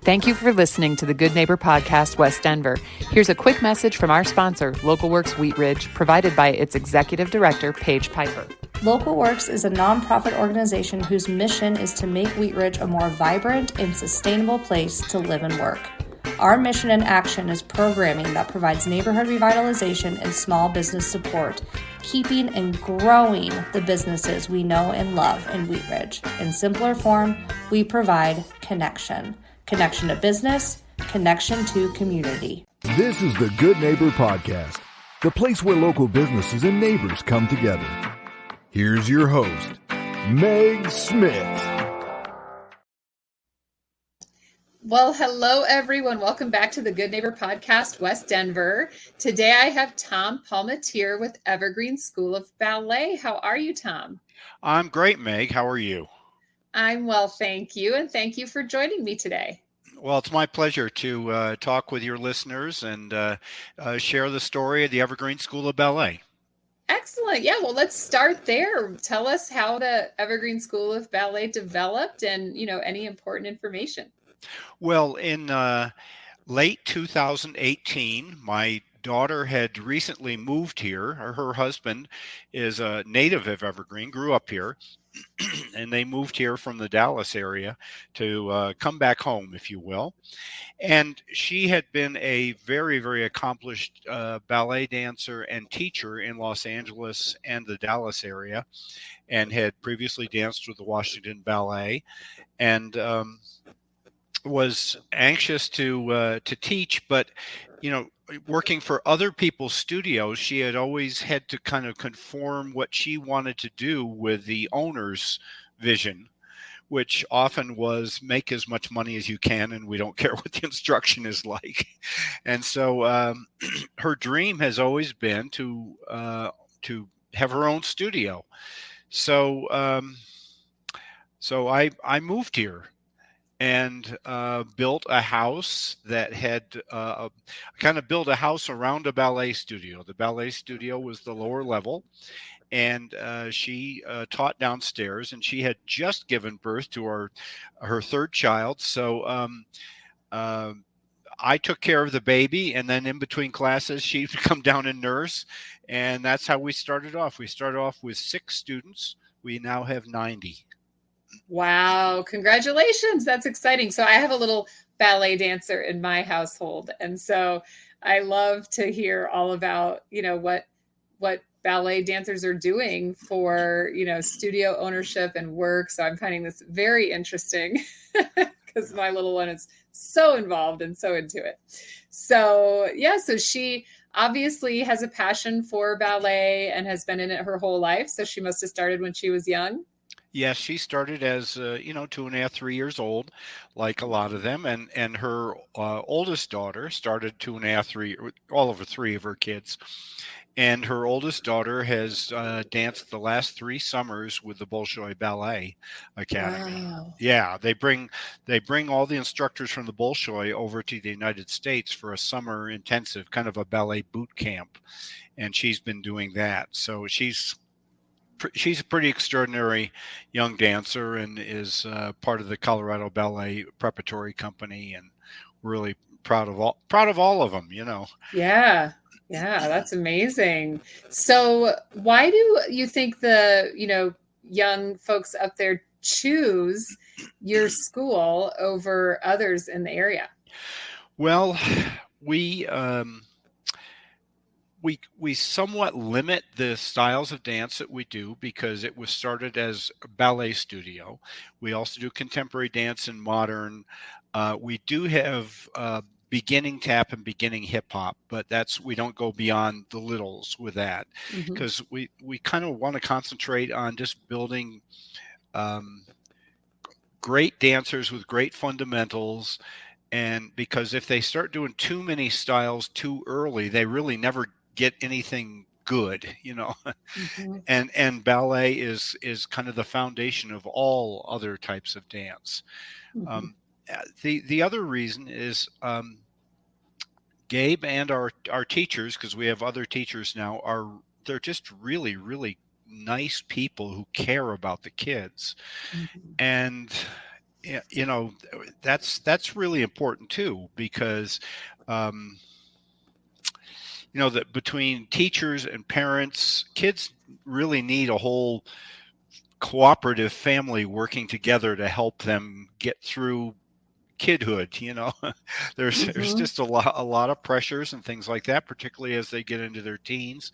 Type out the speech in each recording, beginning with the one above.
Thank you for listening to the Good Neighbor Podcast, West Denver. Here's a quick message from our sponsor, Local Works Wheat Ridge, provided by its Executive Director, Paige Piper. Local Works is a nonprofit organization whose mission is to make Wheat Ridge a more vibrant and sustainable place to live and work. Our mission and action is programming that provides neighborhood revitalization and small business support, keeping and growing the businesses we know and love in Wheat Ridge. In simpler form, we provide connection. Connection to business, connection to community. This is the Good Neighbor Podcast, the place where local businesses and neighbors come together. Here's your host, Meg Smith. Well, hello, everyone. Welcome back to the Good Neighbor Podcast, West Denver. Today, I have Tom Palmatier with Evergreen School of Ballet. How are you, Tom? I'm great, Meg. How are you? I'm well, thank you. And thank you for joining me today. Well, it's my pleasure to talk with your listeners and share the story of the Evergreen School of Ballet. Excellent. Yeah, well, let's start there. Tell us how the Evergreen School of Ballet developed and, any important information. Well, in late 2018, my daughter had recently moved here. Her husband is a native of Evergreen, grew up here, and they moved here from the Dallas area to come back home, if you will. And she had been a very, very accomplished ballet dancer and teacher in Los Angeles and the Dallas area, and had previously danced with the Washington Ballet, and was anxious to teach, but working for other people's studios, she had always had to kind of conform what she wanted to do with the owner's vision, which often was make as much money as you can, and we don't care what the instruction is like. And so her dream has always been to have her own studio. So I moved here and built a house that had kind of built a house around a ballet studio. The ballet studio was the lower level, and she taught downstairs, and she had just given birth to her third child. So I took care of the baby, and then in between classes, she'd come down and nurse, and that's how we started off. We started off with 6 students. We now have 90. Wow. Congratulations. That's exciting. So I have a little ballet dancer in my household. And so I love to hear all about, what ballet dancers are doing for, studio ownership and work. So I'm finding this very interesting because my little one is so involved and so into it. So yeah, so she obviously has a passion for ballet and has been in it her whole life. So she must have started when she was young. Yes, she started as 2.5, 3 years old, like a lot of them, and her oldest daughter started 2.5, 3, all over 3 of her kids, and her oldest daughter has danced the last 3 summers with the Bolshoi Ballet Academy. Wow. Yeah, they bring all the instructors from the Bolshoi over to the United States for a summer intensive, kind of a ballet boot camp, and she's been doing that. So she's a pretty extraordinary young dancer and is part of the Colorado Ballet Preparatory Company, and really proud of all of them, Yeah, that's amazing. So why do you think the, young folks up there choose your school over others in the area? Well, we somewhat limit the styles of dance that we do because it was started as a ballet studio. We also do contemporary dance and modern. We do have beginning tap and beginning hip hop, but we don't go beyond the littles with that because we kind of want to concentrate on just building great dancers with great fundamentals. And because if they start doing too many styles too early, they really never get anything good, and ballet is kind of the foundation of all other types of dance. The other reason is Gabe and our teachers, because we have other teachers now, they're just really, really nice people who care about the kids. And Yeah, that's really important too, because um, that between teachers and parents, kids really need a whole cooperative family working together to help them get through kidhood. There's Hmm. just a lot of pressures and things like that, particularly as they get into their teens,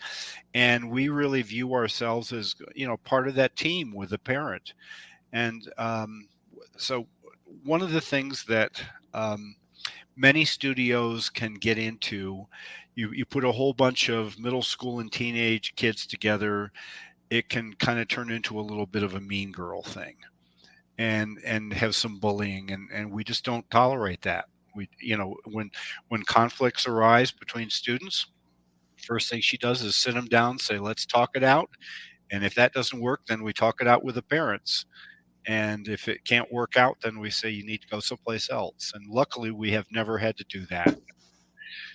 and we really view ourselves as part of that team with a parent. And so one of the things that many studios can get into, you put a whole bunch of middle school and teenage kids together, it can kind of turn into a little bit of a mean girl thing, and have some bullying, and we just don't tolerate that. When conflicts arise between students, first thing she does is sit them down, say, let's talk it out, and if that doesn't work, then we talk it out with the parents. And if it can't work out, then we say you need to go someplace else. And luckily, we have never had to do that.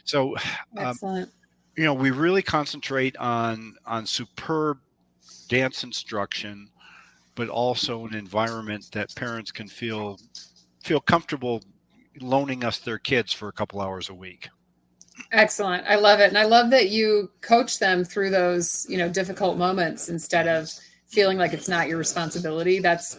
So, um, Excellent. we really concentrate on superb dance instruction, but also an environment that parents can feel comfortable loaning us their kids for a couple hours a week. Excellent. I love it. And I love that you coach them through those, difficult moments instead of feeling like it's not your responsibility. That's,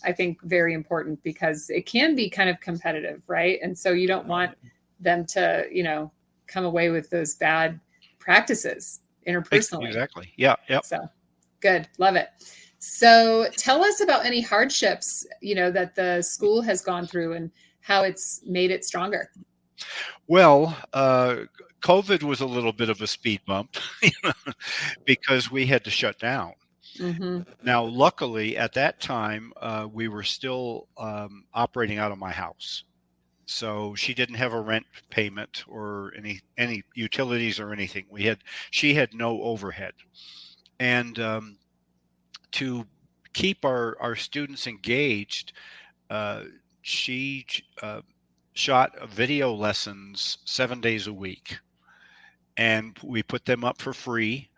I think, very important because it can be kind of competitive, right? And so you don't want them to, come away with those bad practices interpersonally. Exactly. Yeah. Yep. So good. Love it. So tell us about any hardships, that the school has gone through and how it's made it stronger. Well, COVID was a little bit of a speed bump because we had to shut down. Mm-hmm. Now, luckily, at that time, we were still operating out of my house, so she didn't have a rent payment or any utilities or anything. She had no overhead, and to keep our students engaged, she shot video lessons 7 days a week, and we put them up for free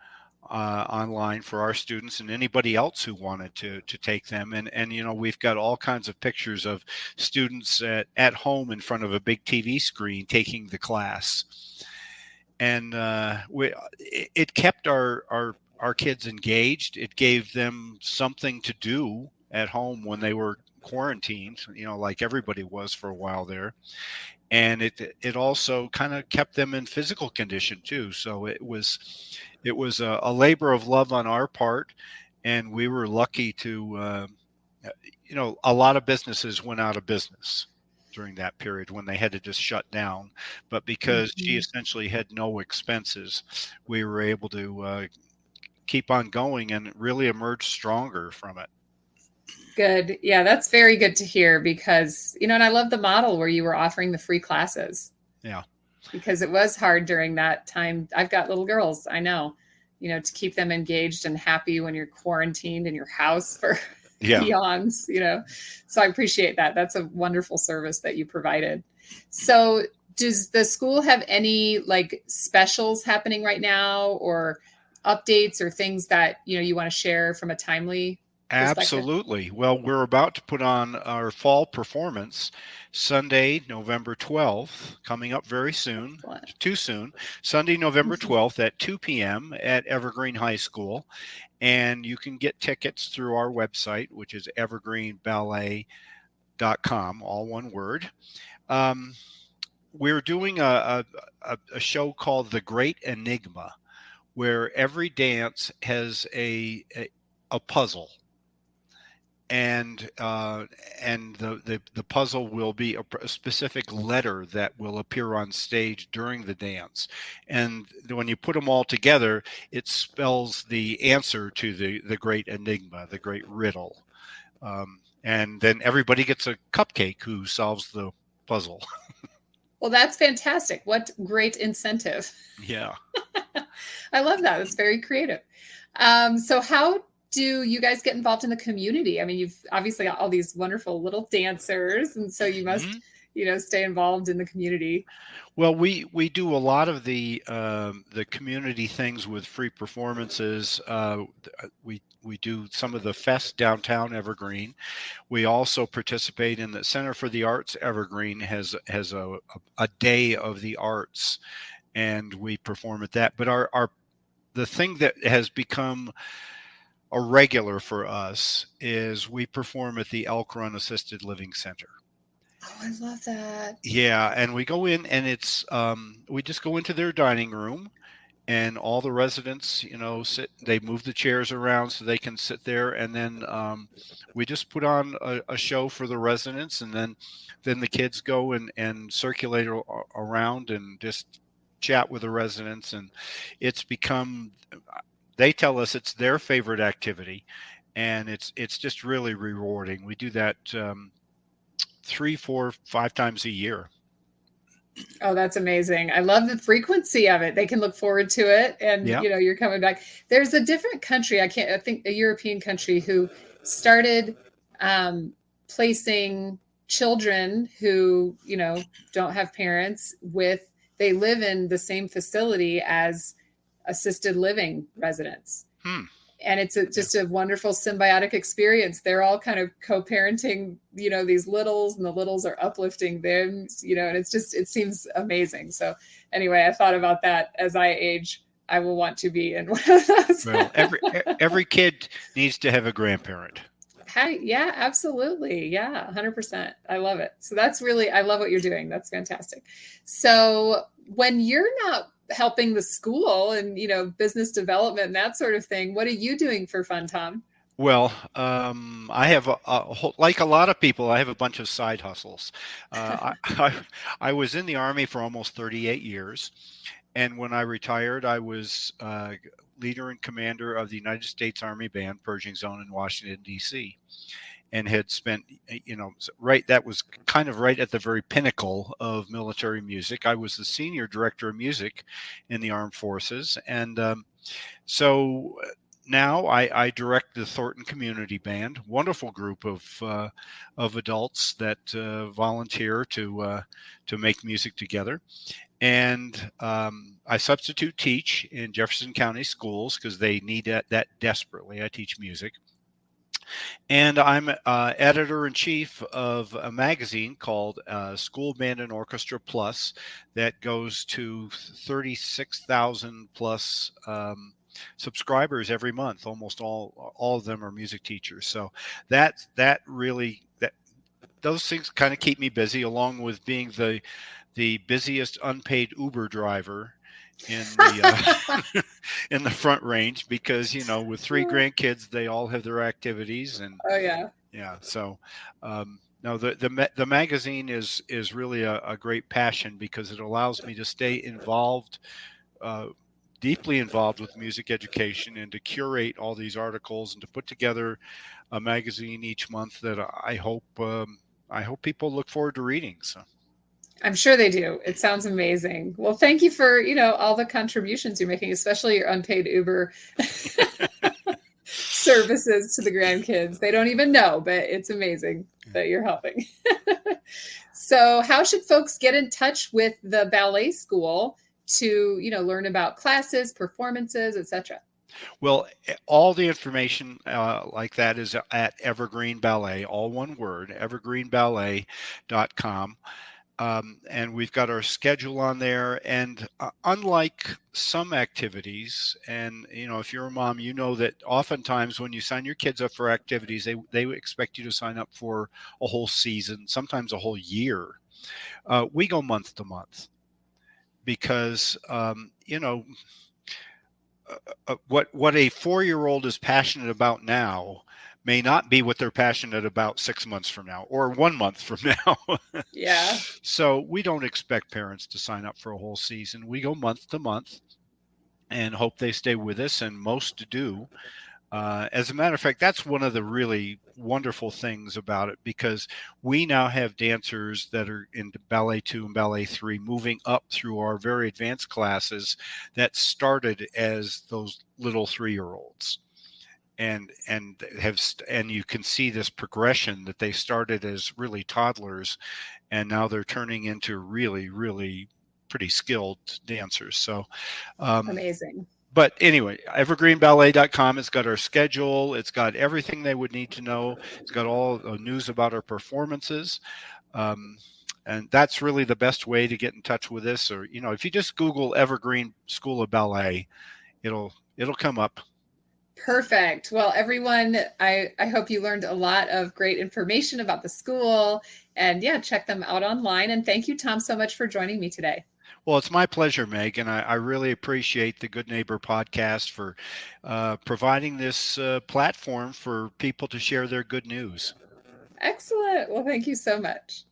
online for our students and anybody else who wanted to take them. And we've got all kinds of pictures of students at home in front of a big TV screen taking the class. And it kept our kids engaged. It gave them something to do at home when they were quarantined, like everybody was for a while there. And it also kind of kept them in physical condition too. So it was a labor of love on our part, and we were lucky to a lot of businesses went out of business during that period when they had to just shut down. But because she Mm-hmm. essentially had no expenses, we were able to keep on going and really emerge stronger from it. Good. Yeah, that's very good to hear because, and I love the model where you were offering the free classes Yeah. because it was hard during that time. I've got little girls, I know, to keep them engaged and happy when you're quarantined in your house for Yeah. eons, So I appreciate that. That's a wonderful service that you provided. So does the school have any like specials happening right now or updates or things that, you want to share from a timely perspective? Absolutely. Well, we're about to put on our fall performance Sunday, November 12th, coming up very soon, Excellent. too soon. Sunday, November 12th at 2 p.m. at Evergreen High School. And you can get tickets through our website, which is evergreenballet.com, all one word. We're doing a show called The Great Enigma, where every dance has a puzzle, and the puzzle will be a specific letter that will appear on stage during the dance, and when you put them all together, it spells the answer to the great enigma, the great riddle, and then everybody gets a cupcake who solves the puzzle. Well, that's fantastic. What great incentive. Yeah. I love that. It's very creative. So how do you guys get involved in the community? I mean, you've obviously got all these wonderful little dancers, and so you must, stay involved in the community. Well, we do a lot of the community things with free performances. We We do some of the fest downtown Evergreen. We also participate in the Center for the Arts. Evergreen has a day of the arts, and we perform at that. But our the thing that has become a regular for us is we perform at the Elk Run Assisted Living Center. Oh, I love that. Yeah, and we go in, and it's we just go into their dining room, and all the residents, sit. They move the chairs around so they can sit there, and then we just put on a show for the residents, and then the kids go and circulate around and just chat with the residents, and it's become. They tell us it's their favorite activity, and it's just really rewarding. We do that 3, 4, 5 times a year. Oh, that's amazing. I love the frequency of it. They can look forward to it, and Yeah. you're coming back. There's a different country, I think a European country, who started placing children who, don't have parents they live in the same facility as assisted living residents. And it's just a wonderful symbiotic experience. They're all kind of co-parenting, these littles, and the littles are uplifting them, and it seems amazing. So anyway, I thought about that. As I age, I will want to be in one of those. Well, every kid needs to have a grandparent. Yeah, absolutely. Yeah, 100%. I love it. So I love what you're doing. That's fantastic. So when you're not helping the school and, business development and that sort of thing, what are you doing for fun, Tom? Well, I have like a lot of people, I have a bunch of side hustles. I was in the Army for almost 38 years. And when I retired, I was leader and commander of the United States Army Band Purging Zone in Washington, D.C., and had spent, that was kind of right at the very pinnacle of military music. I was the senior director of music in the armed forces. And so now I direct the Thornton Community Band, wonderful group of adults that volunteer to make music together. And I substitute teach in Jefferson County schools because they need that desperately. I teach music. And I'm editor-in-chief of a magazine called School Band and Orchestra Plus that goes to 36,000 plus subscribers every month. Almost all of them are music teachers. So that those things kind of keep me busy, along with being the busiest unpaid Uber driver in the in the Front Range, because with 3 grandkids, they all have their activities. And oh yeah. So no, the magazine is really a great passion, because it allows me to stay involved, deeply involved with music education, and to curate all these articles and to put together a magazine each month that I hope people look forward to reading. So I'm sure they do. It sounds amazing. Well, thank you for, all the contributions you're making, especially your unpaid Uber services to the grandkids. They don't even know, but it's amazing that you're helping. So how should folks get in touch with the ballet school to, learn about classes, performances, etc.? Well, all the information like that is at Evergreen Ballet, all one word, evergreenballet.com. And we've got our schedule on there. And unlike some activities, and if you're a mom, that oftentimes when you sign your kids up for activities, they expect you to sign up for a whole season, sometimes a whole year. We go month to month, because what a 4-year-old is passionate about now may not be what they're passionate about 6 months from now or 1 month from now. Yeah. So we don't expect parents to sign up for a whole season. We go month to month and hope they stay with us, and most do. As a matter of fact, that's one of the really wonderful things about it, because we now have dancers that are in Ballet 2 and Ballet 3 moving up through our very advanced classes that started as those little 3-year-olds. And you can see this progression, that they started as really toddlers, and now they're turning into really, really pretty skilled dancers. So amazing. But anyway, evergreenballet.com. It's got our schedule. It's got everything they would need to know. It's got all the news about our performances. And that's really the best way to get in touch with us. Or, if you just Google Evergreen School of Ballet, it'll come up. Perfect. Well, everyone, I hope you learned a lot of great information about the school, and check them out online. And thank you, Tom, so much for joining me today. Well, it's my pleasure, Meg, and I really appreciate the Good Neighbor podcast for providing this platform for people to share their good news. Excellent. Well, thank you so much.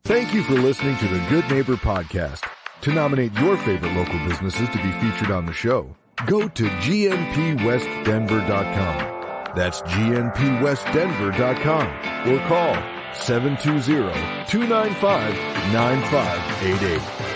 Thank you for listening to the Good Neighbor podcast. To nominate your favorite local businesses to be featured on the show, go to gnpwestdenver.com. That's gnpwestdenver.com or call 720-295-9588.